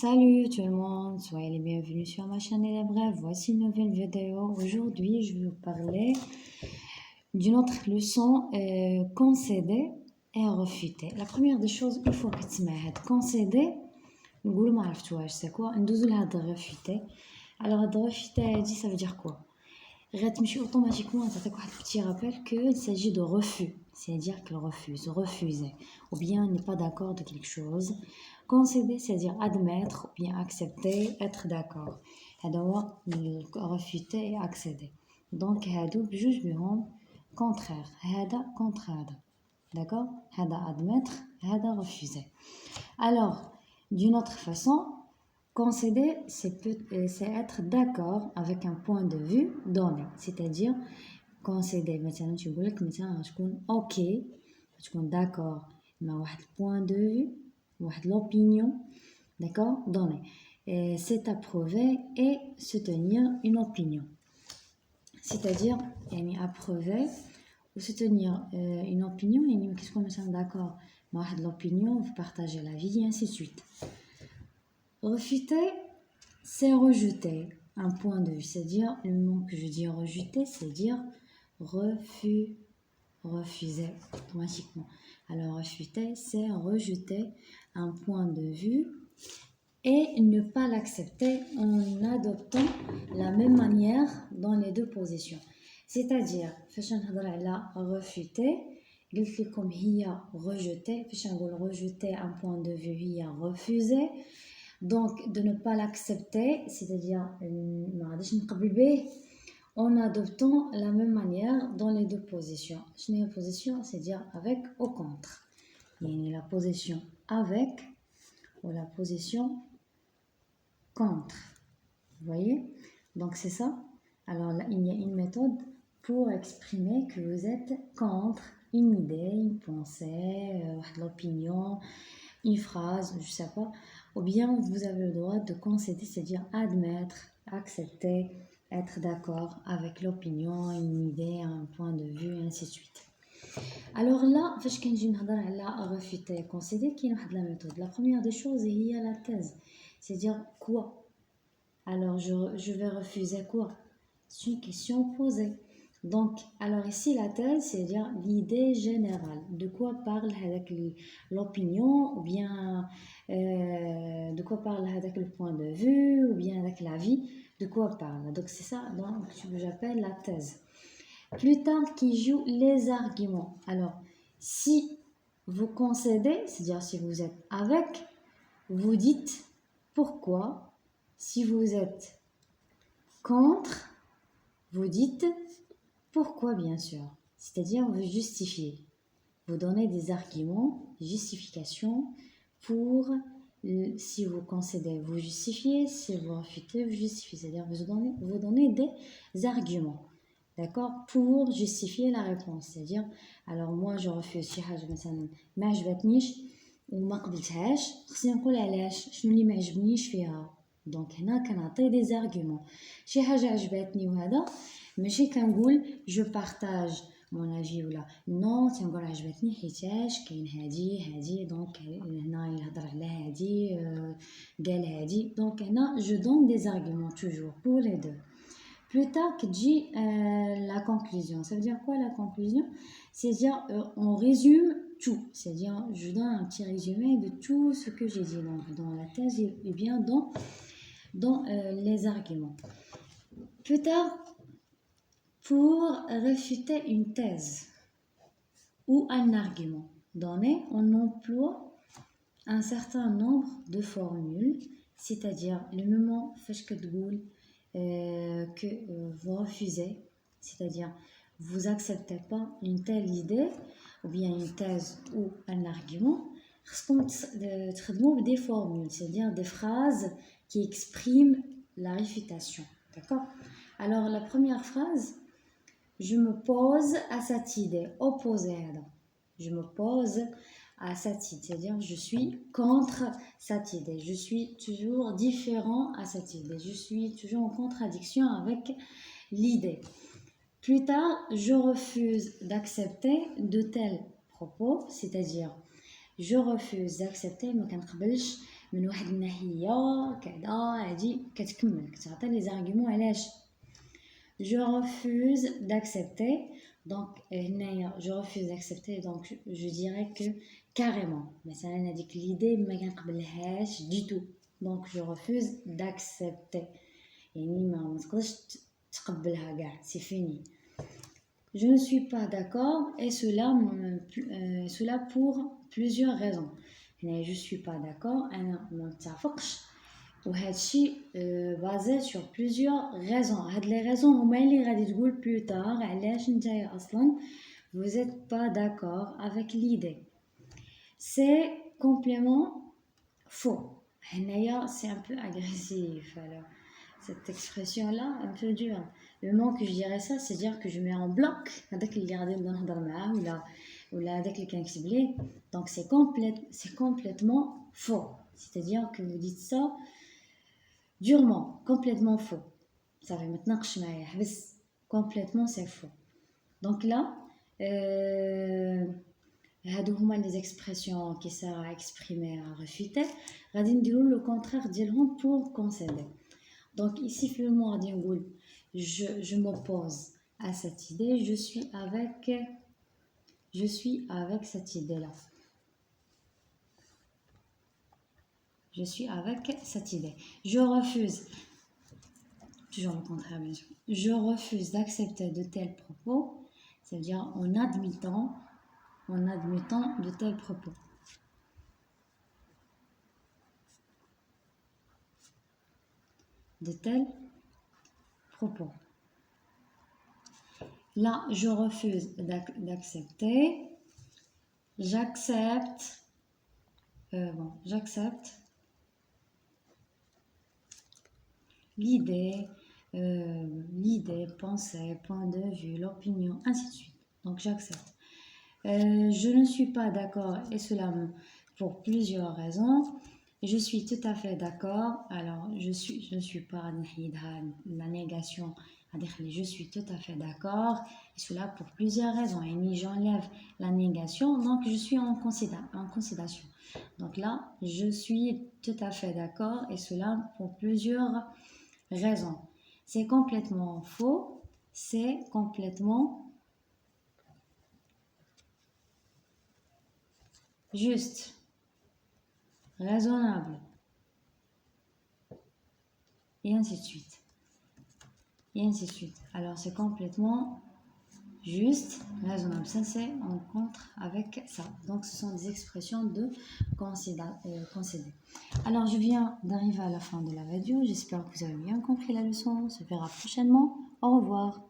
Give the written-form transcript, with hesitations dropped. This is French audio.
Salut tout le monde, soyez les bienvenus sur ma chaîne Les Brèves. Voici une nouvelle vidéo. Aujourd'hui, je vais vous parler d'une autre leçon, concéder et refuter. La première des choses, il faut que tu m'aides. Concéder, نقول ما عرفتوهاش c'est quoi ندوزو لهاد refuter. Alors refuter, ça veut dire quoi? غتمشي automatiquement تعطيك واحد petit rappel qu'il s'agit de refus, c'est-à-dire qu'il refuse, refuser, ou bien n'est pas d'accord de quelque chose. Concéder, c'est-à-dire admettre ou bien accepter, être d'accord. هذا هو refuter et accéder. Donc هادو بجوج بهم contraire. هذا contre هذا. D'accord? هذا admettre, هذا refuser. Alors, d'une autre façon, concéder, c'est être d'accord avec un point de vue donné. C'est-à-dire, concéder, مثلا تقول لك مثلا تكون OK, تكون d'accord مع واحد point de vue, واحد l'opinion, d'accord, donné. C'est approuver et soutenir une opinion. C'est-à-dire, يعني approuver ou soutenir une opinion, يعني qu'est-ce qu'on est d'accord مع واحد l'opinion, vous partagez la vie, et ainsi de suite. Refuter, c'est rejeter un point de vue. C'est-à-dire, le mot que je dis rejeter, c'est dire refuser automatiquement. Alors, refuter, c'est rejeter un point de vue et ne pas l'accepter en adoptant la même manière dans les deux positions. C'est-à-dire, فاش نهضر على refuter, قلت لكم هي rejeter, فاش نقول rejeter un point de vue هي refuser. Donc, de ne pas l'accepter, c'est-à-dire, en adoptant la même manière dans les deux positions. La position, c'est-à-dire avec ou contre. Il y a la position avec ou la position contre. Vous voyez? Donc, c'est ça. Alors, là, il y a une méthode pour exprimer que vous êtes contre une idée, une pensée, l'opinion, une phrase, je sais pas. Ou bien vous avez le droit de concéder, c'est-à-dire admettre, accepter, être d'accord avec l'opinion, une idée, un point de vue, et ainsi de suite. Alors là, فاش كنجي نهضر على refuter, concéder, كاين واحد la méthode. La première des choses هي la thèse, c'est-à-dire quoi? Alors je vais refuser quoi? C'est une question posée. Donc, alors ici la thèse, c'est-à-dire l'idée générale. De quoi parle avec l'opinion, ou bien de quoi parle avec le point de vue, ou bien avec la vie, de quoi parle. Donc c'est ça donc, que j'appelle la thèse. Plus tard, qui joue les arguments. Alors, si vous concédez, c'est-à-dire si vous êtes avec, vous dites pourquoi. Si vous êtes contre, vous dites pourquoi, bien sûr. C'est-à-dire, vous justifiez. Vous donnez des arguments, justifications pour, si vous concédez, vous justifiez, si vous refutez, vous justifiez. C'est-à-dire, vous donnez des arguments, d'accord, pour justifier la réponse. C'est-à-dire, alors moi, je refuse شي حاجة مثلا ما عجبتنيش وما قبلتهاش، خصني نقول علاش شنو اللي ما عجبنيش فيها. دونك هنا كنعطي دي زارغومون. شي حاجة عجبتني وهذا ماشي كنقول جو بارطاج مون افي ولا نو، تنقول عجبتني حيتاش كاين هادي دونك هنا يهضر على هادي قال هادي. دونك هنا جو دون دي زارغومون توجور بور لي دو. Plus tard, كتجي la conclusion. Ça veut dire quoi la conclusion? C'est-à-dire on résume tout. C'est-à-dire je donne un petit résumé de tout ce que j'ai dit donc, dans la thèse et bien dans les arguments. Plus tard, pour réfuter une thèse ou un argument donné, on emploie un certain nombre de formules, c'est-à-dire le moment فاش كتقول que vous refusez, c'est-à-dire vous acceptez pas une telle idée ou bien une thèse ou un argument, des formules, c'est-à-dire des phrases qui expriment la réfutation. D'accord? Alors la première phrase, je me pose à cette idée, opposée à ça. Je me pose à cette idée, c'est-à-dire je suis contre cette idée, je suis toujours différent à cette idée, je suis toujours en contradiction avec l'idée. Plus tard, je refuse d'accepter de tels propos, c'est-à-dire je refuse d'accepter ما كنقبلش من واحد الناحية كذا هادي كتكمل كتعطي لي زارغيومون علاش je refuse d'accepter donc هنايا je refuse d'accepter donc je dirais que carrément مثلا هذيك l'idée ما كنقبلهاش du tout donc je refuse d'accepter يعني ما تقدرش تقبلها كاع c'est fini. Je ne suis pas d'accord et cela pour plusieurs raisons. Je ne suis pas d'accord, أنا ما متفقش وهذا الشيء basé sur plusieurs raisons. هاد les raisons هما اللي غادي تقول plus tard علاش نتايا أصلا vous êtes pas d'accord avec l'idée. C'est complètement faux. هنايا c'est un peu agressif alors. Cette expression-là, un peu dure. Le moment que je dirais ça, c'est dire que je mets en bloc avec les gardiens de l'ordre ou avec les kinksblés. Donc c'est complètement faux. C'est-à-dire que vous dites ça durement, complètement faux. Ça fait maintenant que je m'aille. Complètement, c'est faux. Donc là, هادو هما les expressions qui servent à exprimer, à réfuter. غادي نديرو le contraire ديالهم pour concéder. Donc ici, le mot je m'oppose à cette idée, je suis avec cette idée-là. Je suis avec cette idée. Je refuse, toujours le contraire bien sûr, je refuse d'accepter de tels propos, c'est-à-dire en admettant de tels propos. De tels propos. Là, je refuse d'accepter. J'accepte. J'accepte l'idée, pensée, point de vue, l'opinion, ainsi de suite. Donc, j'accepte. Je ne suis pas d'accord, et cela pour plusieurs raisons. Je suis tout à fait d'accord. Alors, je ne suis pas la négation. Je suis tout à fait d'accord. Et cela pour plusieurs raisons. Et j'enlève la négation, donc je suis en considération. Donc là, je suis tout à fait d'accord. Et cela pour plusieurs raisons. C'est complètement faux. C'est complètement juste. Raisonnable. Et ainsi de suite. Et ainsi de suite. Alors c'est complètement juste, raisonnable. Ça c'est en contre avec ça. Donc ce sont des expressions de concéder. Alors je viens d'arriver à la fin de la vidéo. J'espère que vous avez bien compris la leçon. On se verra prochainement. Au revoir.